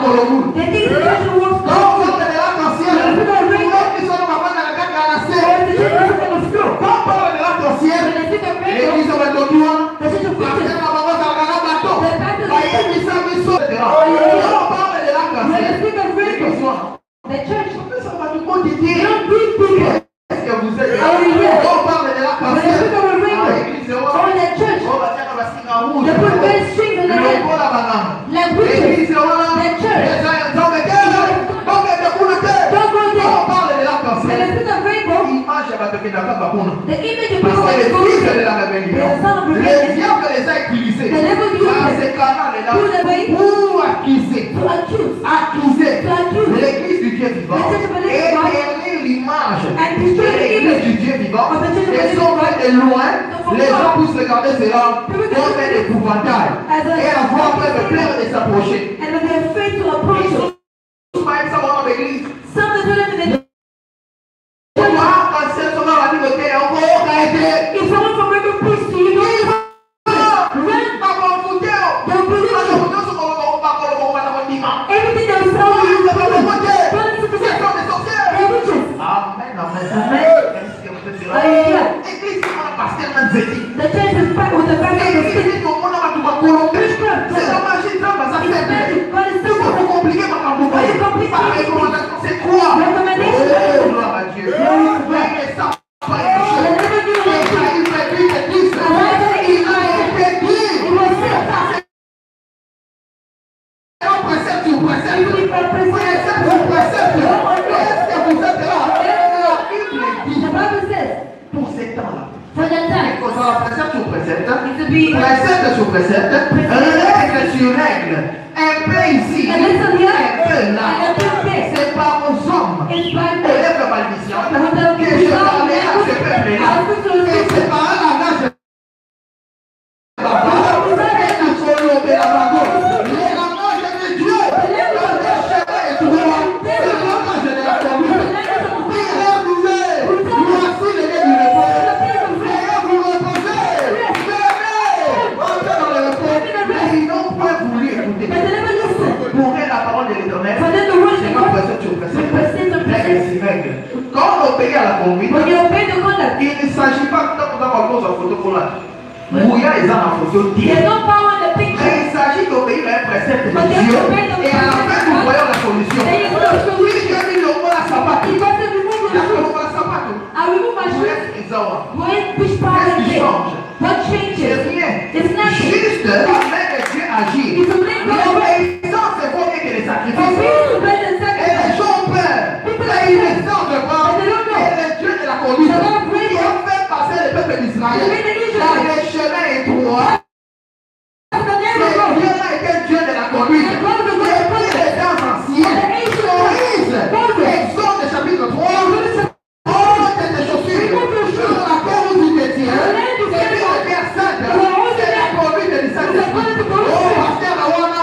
They think the church works. They church, est-ce que vous êtes là? On parle de la cancer. L'église, on va dire que c'est rouge. L'église, on parle de la cancer. The image of God is le diable les a utilisés dans ces canaux-là pour accuser l'église du Dieu vivant et détruire l'image de l'église du Dieu vivant. Et si on va de loin, les gens puissent regarder cela comme un épouvantail et avoir peur de peur de s'approcher. Ils sont pas dans l'église. C'est quoi? Gloire à Dieu. Précepte sur précepte, règle sur règle, un peu ici, un peu là. C'est par aux hommes, élève la malédiction, que je parlais à ce peuple-là. Et c'est par la nage de la parole, et nous sommes de la parole. Les ramages de Dieu, le chemin est droit, c'est le ramage de la commune. Voici le lieu du repos. Quand on obéit à la conduite, il ne s'agit pas de faire cause à photo pour la mouiller les âmes en photo. Mais il s'agit d'obéir à un précepte de Dieu. Et à la fin, nous voyons la solution. Oui, Dieu dit le mot la sapate. D'accord, la sapate. Qu'est-ce qui change? C'est rien. Juste, avec Dieu agir. L'obéissance est pour que les sacrifices. Et les gens ont peur. Ils ne savent pas. Et le Dieu de la conduite, il a fait passer le peuple d'Israël dans les chemins étroits. Ce Dieu-là était Dieu de la conduite. Depuis les temps anciens, Moïse, Exode chapitre 3, porte tes chaussures sur la terre où tu te tiens. C'est la terre sainte. C'est la conduite de Saint-Esprit. Oh, pasteur Awana,